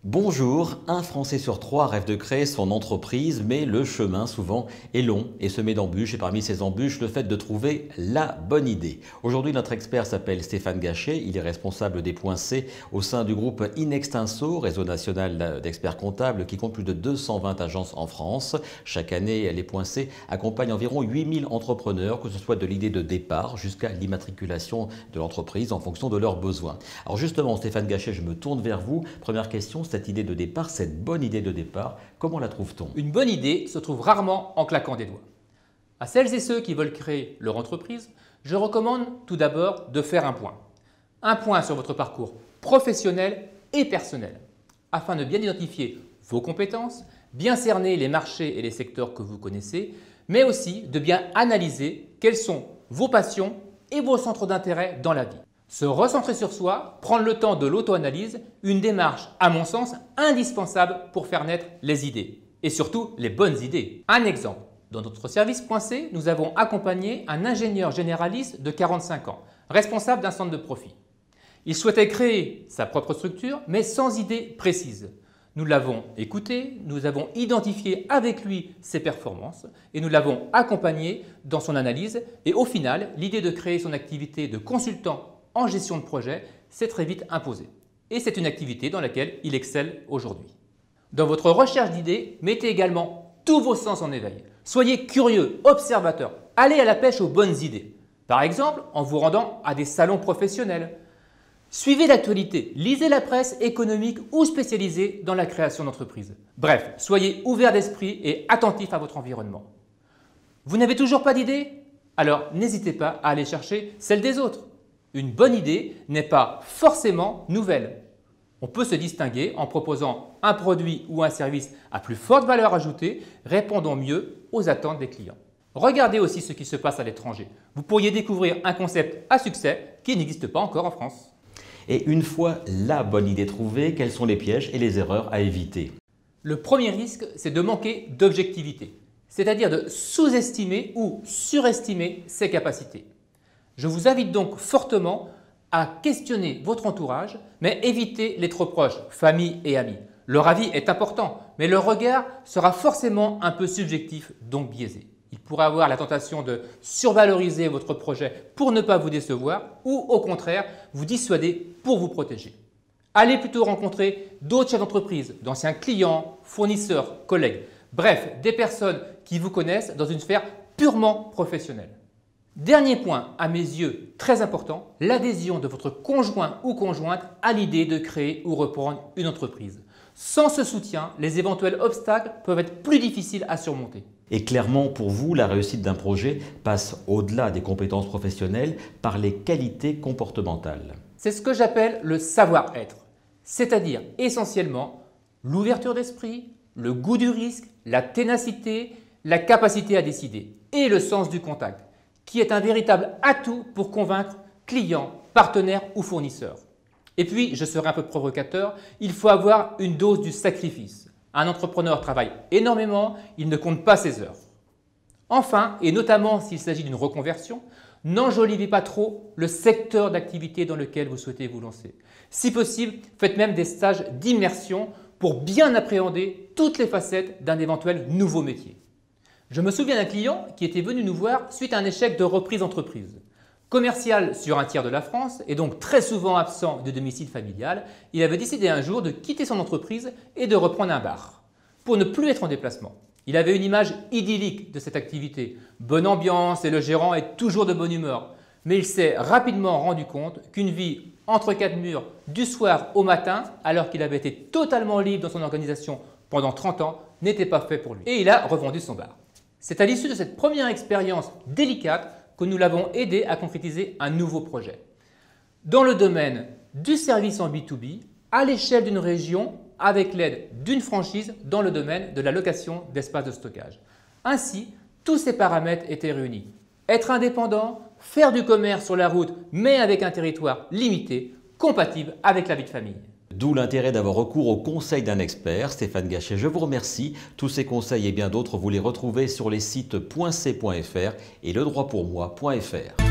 Bonjour, un Français sur trois rêve de créer son entreprise, mais le chemin souvent est long et semé d'embûches. Et parmi ces embûches, le fait de trouver la bonne idée. Aujourd'hui, notre expert s'appelle Stéphane Gachet. Il est responsable des points C au sein du groupe Inextinso, réseau national d'experts comptables qui compte plus de 220 agences en France. Chaque année, les points C accompagnent environ 8000 entrepreneurs, que ce soit de l'idée de départ jusqu'à l'immatriculation de l'entreprise en fonction de leurs besoins. Alors justement, Stéphane Gachet, je me tourne vers vous. Première question, cette idée de départ, cette bonne idée de départ, comment la trouve-t-on? Une bonne idée se trouve rarement en claquant des doigts. À celles et ceux qui veulent créer leur entreprise, je recommande tout d'abord de faire un point. Un point sur votre parcours professionnel et personnel, afin de bien identifier vos compétences, bien cerner les marchés et les secteurs que vous connaissez, mais aussi de bien analyser quelles sont vos passions et vos centres d'intérêt dans la vie. Se recentrer sur soi, prendre le temps de l'auto-analyse, une démarche, à mon sens, indispensable pour faire naître les idées. Et surtout, les bonnes idées. Un exemple. Dans notre service Point C, nous avons accompagné un ingénieur généraliste de 45 ans, responsable d'un centre de profit. Il souhaitait créer sa propre structure, mais sans idée précise. Nous l'avons écouté, nous avons identifié avec lui ses performances et nous l'avons accompagné dans son analyse. Et au final, l'idée de créer son activité de consultant en gestion de projet s'est très vite imposée. Et c'est une activité dans laquelle il excelle aujourd'hui. Dans votre recherche d'idées, mettez également tous vos sens en éveil. Soyez curieux, observateur. Allez à la pêche aux bonnes idées. Par exemple, en vous rendant à des salons professionnels. Suivez l'actualité, lisez la presse économique ou spécialisée dans la création d'entreprises. Bref, soyez ouvert d'esprit et attentif à votre environnement. Vous n'avez toujours pas d'idée? Alors n'hésitez pas à aller chercher celle des autres. Une bonne idée n'est pas forcément nouvelle. On peut se distinguer en proposant un produit ou un service à plus forte valeur ajoutée, répondant mieux aux attentes des clients. Regardez aussi ce qui se passe à l'étranger. Vous pourriez découvrir un concept à succès qui n'existe pas encore en France. Et une fois la bonne idée trouvée, quels sont les pièges et les erreurs à éviter? Le premier risque, c'est de manquer d'objectivité, c'est-à-dire de sous-estimer ou surestimer ses capacités. Je vous invite donc fortement à questionner votre entourage, mais évitez les trop proches, famille et amis. Leur avis est important, mais leur regard sera forcément un peu subjectif, donc biaisé. Il pourrait avoir la tentation de survaloriser votre projet pour ne pas vous décevoir ou au contraire vous dissuader pour vous protéger. Allez plutôt rencontrer d'autres chefs d'entreprise, d'anciens clients, fournisseurs, collègues, bref, des personnes qui vous connaissent dans une sphère purement professionnelle. Dernier point, à mes yeux très important, l'adhésion de votre conjoint ou conjointe à l'idée de créer ou reprendre une entreprise. Sans ce soutien, les éventuels obstacles peuvent être plus difficiles à surmonter. Et clairement, pour vous, la réussite d'un projet passe au-delà des compétences professionnelles par les qualités comportementales. C'est ce que j'appelle le savoir-être, c'est-à-dire essentiellement l'ouverture d'esprit, le goût du risque, la ténacité, la capacité à décider et le sens du contact, qui est un véritable atout pour convaincre clients, partenaires ou fournisseurs. Et puis, je serai un peu provocateur, il faut avoir une dose du sacrifice. Un entrepreneur travaille énormément, il ne compte pas ses heures. Enfin, et notamment s'il s'agit d'une reconversion, n'enjolivez pas trop le secteur d'activité dans lequel vous souhaitez vous lancer. Si possible, faites même des stages d'immersion pour bien appréhender toutes les facettes d'un éventuel nouveau métier. Je me souviens d'un client qui était venu nous voir suite à un échec de reprise d'entreprise. Commercial sur un tiers de la France et donc très souvent absent de domicile familial, il avait décidé un jour de quitter son entreprise et de reprendre un bar pour ne plus être en déplacement. Il avait une image idyllique de cette activité, bonne ambiance et le gérant est toujours de bonne humeur. Mais il s'est rapidement rendu compte qu'une vie entre quatre murs du soir au matin, alors qu'il avait été totalement libre dans son organisation pendant 30 ans, n'était pas fait pour lui. Et il a revendu son bar. C'est à l'issue de cette première expérience délicate que nous l'avons aidé à concrétiser un nouveau projet. Dans le domaine du service en B2B, à l'échelle d'une région, avec l'aide d'une franchise dans le domaine de la location d'espaces de stockage. Ainsi, tous ces paramètres étaient réunis. Être indépendant, faire du commerce sur la route, mais avec un territoire limité, compatible avec la vie de famille. D'où l'intérêt d'avoir recours au conseil d'un expert. Stéphane Gachet, je vous remercie. Tous ces conseils et bien d'autres, vous les retrouvez sur les sites .c.fr et ledroitpourmoi.fr.